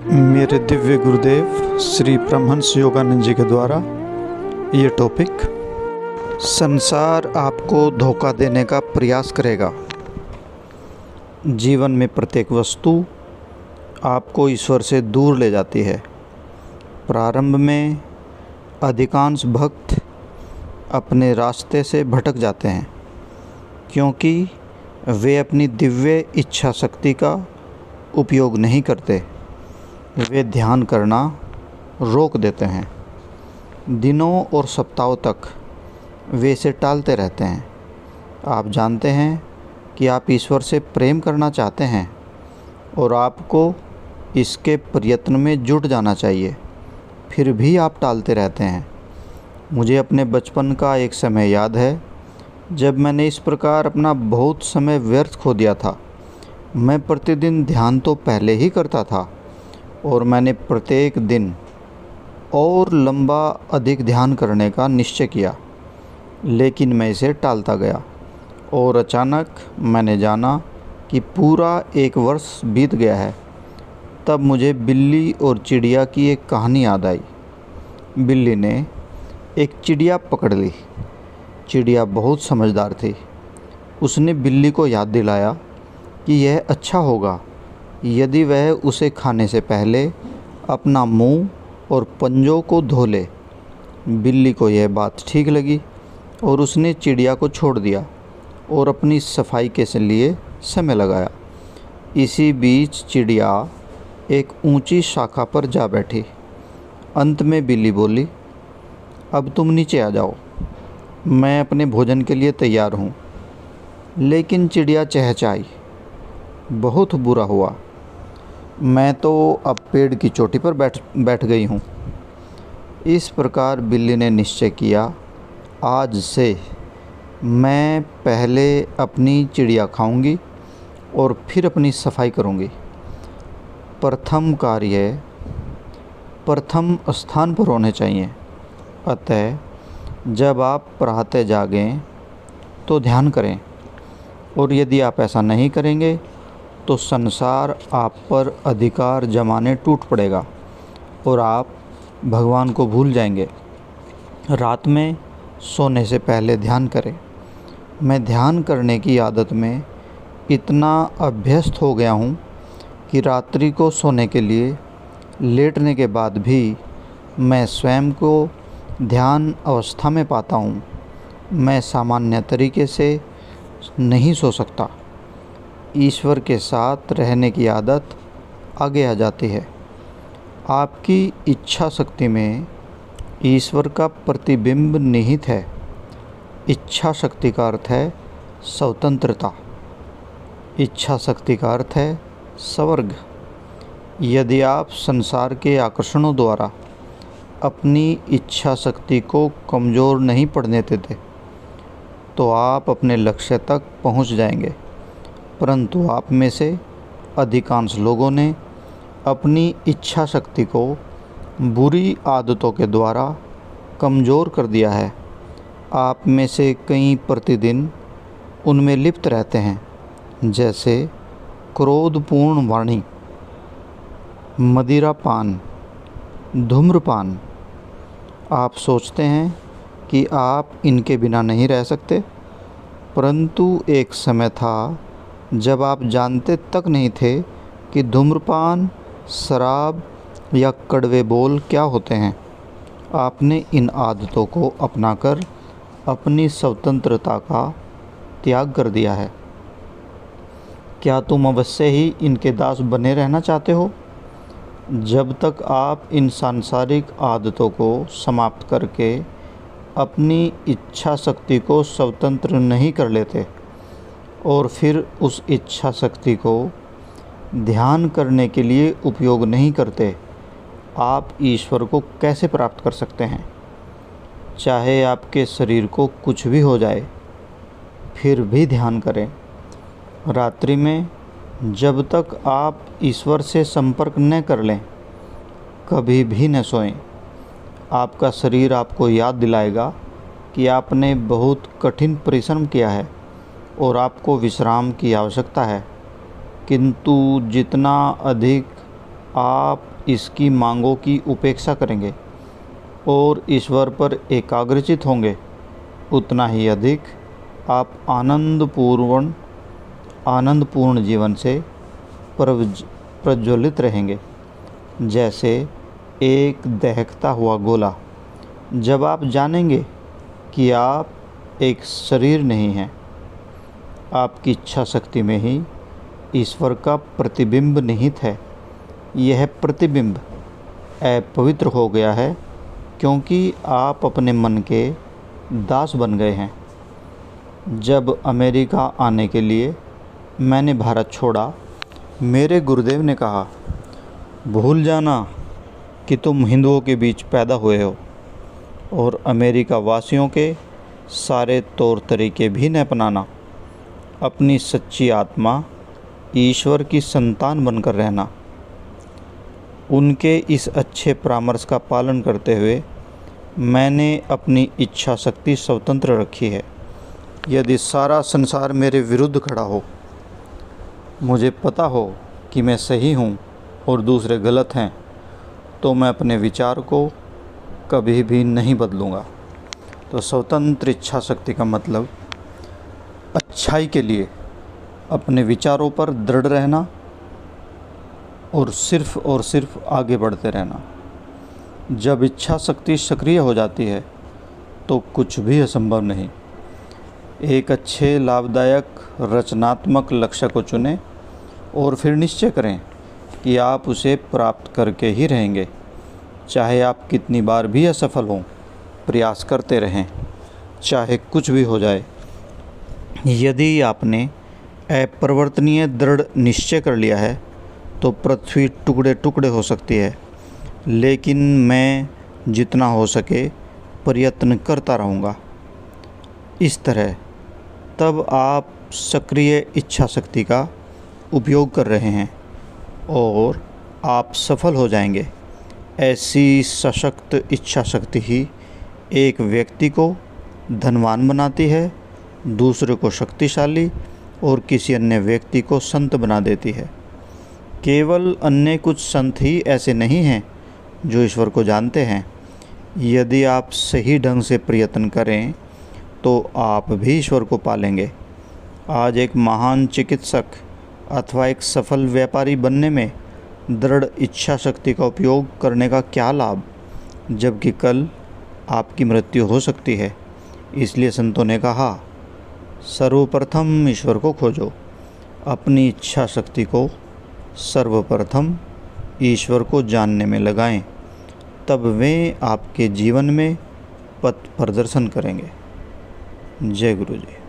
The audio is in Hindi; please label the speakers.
Speaker 1: मेरे दिव्य गुरुदेव श्री परमहंस योगानंद जी के द्वारा ये टॉपिक, संसार आपको धोखा देने का प्रयास करेगा। जीवन में प्रत्येक वस्तु आपको ईश्वर से दूर ले जाती है। प्रारंभ में अधिकांश भक्त अपने रास्ते से भटक जाते हैं क्योंकि वे अपनी दिव्य इच्छा शक्ति का उपयोग नहीं करते। वे ध्यान करना रोक देते हैं। दिनों और सप्ताहों तक वे इसे टालते रहते हैं। आप जानते हैं कि आप ईश्वर से प्रेम करना चाहते हैं और आपको इसके प्रयत्न में जुट जाना चाहिए, फिर भी आप टालते रहते हैं। मुझे अपने बचपन का एक समय याद है जब मैंने इस प्रकार अपना बहुत समय व्यर्थ खो दिया था। मैं प्रतिदिन ध्यान तो पहले ही करता था और मैंने प्रत्येक दिन और लंबा अधिक ध्यान करने का निश्चय किया, लेकिन मैं इसे टालता गया और अचानक मैंने जाना कि पूरा 1 वर्ष बीत गया है। तब मुझे बिल्ली और चिड़िया की एक कहानी याद आई। बिल्ली ने एक चिड़िया पकड़ ली। चिड़िया बहुत समझदार थी। उसने बिल्ली को याद दिलाया कि यह अच्छा होगा यदि वह उसे खाने से पहले अपना मुंह और पंजों को धो ले। बिल्ली को यह बात ठीक लगी और उसने चिड़िया को छोड़ दिया और अपनी सफाई के लिए समय लगाया। इसी बीच चिड़िया एक ऊंची शाखा पर जा बैठी। अंत में बिल्ली बोली, अब तुम नीचे आ जाओ, मैं अपने भोजन के लिए तैयार हूँ। लेकिन चिड़िया चहचहाई, बहुत बुरा हुआ, मैं तो अब पेड़ की चोटी पर बैठ गई हूँ। इस प्रकार बिल्ली ने निश्चय किया, आज से मैं पहले अपनी चिड़िया खाऊंगी और फिर अपनी सफाई करूंगी। प्रथम कार्य प्रथम स्थान पर होने चाहिए। अतः जब आप प्रातः जागें तो ध्यान करें, और यदि आप ऐसा नहीं करेंगे तो संसार आप पर अधिकार जमाने टूट पड़ेगा और आप भगवान को भूल जाएंगे। रात में सोने से पहले ध्यान करें। मैं ध्यान करने की आदत में इतना अभ्यस्त हो गया हूँ कि रात्रि को सोने के लिए लेटने के बाद भी मैं स्वयं को ध्यान अवस्था में पाता हूँ। मैं सामान्य तरीके से नहीं सो सकता। ईश्वर के साथ रहने की आदत आगे आ जाती है। आपकी इच्छा शक्ति में ईश्वर का प्रतिबिंब निहित है। इच्छा शक्ति का अर्थ है स्वतंत्रता। इच्छा शक्ति का अर्थ है स्वर्ग। यदि आप संसार के आकर्षणों द्वारा अपनी इच्छा शक्ति को कमज़ोर नहीं पड़ने देते तो आप अपने लक्ष्य तक पहुंच जाएंगे। परंतु आप में से अधिकांश लोगों ने अपनी इच्छा शक्ति को बुरी आदतों के द्वारा कमज़ोर कर दिया है। आप में से कई प्रतिदिन उनमें लिप्त रहते हैं, जैसे क्रोधपूर्ण वाणी, मदिरापान, धूम्रपान। आप सोचते हैं कि आप इनके बिना नहीं रह सकते, परंतु एक समय था जब आप जानते तक नहीं थे कि धूम्रपान, शराब या कड़वे बोल क्या होते हैं। आपने इन आदतों को अपनाकर अपनी स्वतंत्रता का त्याग कर दिया है। क्या तुम अवश्य ही इनके दास बने रहना चाहते हो? जब तक आप इन सांसारिक आदतों को समाप्त करके अपनी इच्छा शक्ति को स्वतंत्र नहीं कर लेते और फिर उस इच्छा शक्ति को ध्यान करने के लिए उपयोग नहीं करते, आप ईश्वर को कैसे प्राप्त कर सकते हैं? चाहे आपके शरीर को कुछ भी हो जाए, फिर भी ध्यान करें। रात्रि में जब तक आप ईश्वर से संपर्क न कर लें, कभी भी न सोएं। आपका शरीर आपको याद दिलाएगा कि आपने बहुत कठिन परिश्रम किया है और आपको विश्राम की आवश्यकता है। किंतु जितना अधिक आप इसकी मांगों की उपेक्षा करेंगे और ईश्वर पर एकाग्रचित होंगे, उतना ही अधिक आप आनंदपूर्ण जीवन से प्रज्वलित रहेंगे। जैसे एक दहकता हुआ गोला। जब आप जानेंगे कि आप एक शरीर नहीं हैं, आपकी इच्छा शक्ति में ही ईश्वर का प्रतिबिंब निहित है। यह प्रतिबिंब अपवित्र हो गया है क्योंकि आप अपने मन के दास बन गए हैं। जब अमेरिका आने के लिए मैंने भारत छोड़ा, मेरे गुरुदेव ने कहा, भूल जाना कि तुम हिंदुओं के बीच पैदा हुए हो और अमेरिका वासियों के सारे तौर तरीके भी न अपनाना। अपनी सच्ची आत्मा ईश्वर की संतान बनकर रहना। उनके इस अच्छे परामर्श का पालन करते हुए मैंने अपनी इच्छा शक्ति स्वतंत्र रखी है। यदि सारा संसार मेरे विरुद्ध खड़ा हो, मुझे पता हो कि मैं सही हूँ और दूसरे गलत हैं, तो मैं अपने विचार को कभी भी नहीं बदलूँगा। तो स्वतंत्र इच्छा शक्ति का मतलब अच्छाई के लिए अपने विचारों पर दृढ़ रहना और सिर्फ आगे बढ़ते रहना। जब इच्छा शक्ति सक्रिय हो जाती है तो कुछ भी असंभव नहीं। एक अच्छे, लाभदायक, रचनात्मक लक्ष्य को चुनें और फिर निश्चय करें कि आप उसे प्राप्त करके ही रहेंगे। चाहे आप कितनी बार भी असफल हों, प्रयास करते रहें, चाहे कुछ भी हो जाए। यदि आपने अपरिवर्तनीय दृढ़ निश्चय कर लिया है तो पृथ्वी टुकड़े टुकड़े हो सकती है, लेकिन मैं जितना हो सके प्रयत्न करता रहूँगा। इस तरह तब आप सक्रिय इच्छा शक्ति का उपयोग कर रहे हैं और आप सफल हो जाएंगे। ऐसी सशक्त इच्छा शक्ति ही एक व्यक्ति को धनवान बनाती है, दूसरे को शक्तिशाली और किसी अन्य व्यक्ति को संत बना देती है। केवल अन्य कुछ संत ही ऐसे नहीं हैं जो ईश्वर को जानते हैं। यदि आप सही ढंग से प्रयत्न करें तो आप भी ईश्वर को पालेंगे। आज एक महान चिकित्सक अथवा एक सफल व्यापारी बनने में दृढ़ इच्छा शक्ति का उपयोग करने का क्या लाभ, जबकि कल आपकी मृत्यु हो सकती है। इसलिए संतों ने कहा, सर्वप्रथम ईश्वर को खोजो। अपनी इच्छा शक्ति को सर्वप्रथम ईश्वर को जानने में लगाएं, तब वे आपके जीवन में पथ प्रदर्शन करेंगे। जय गुरु जी।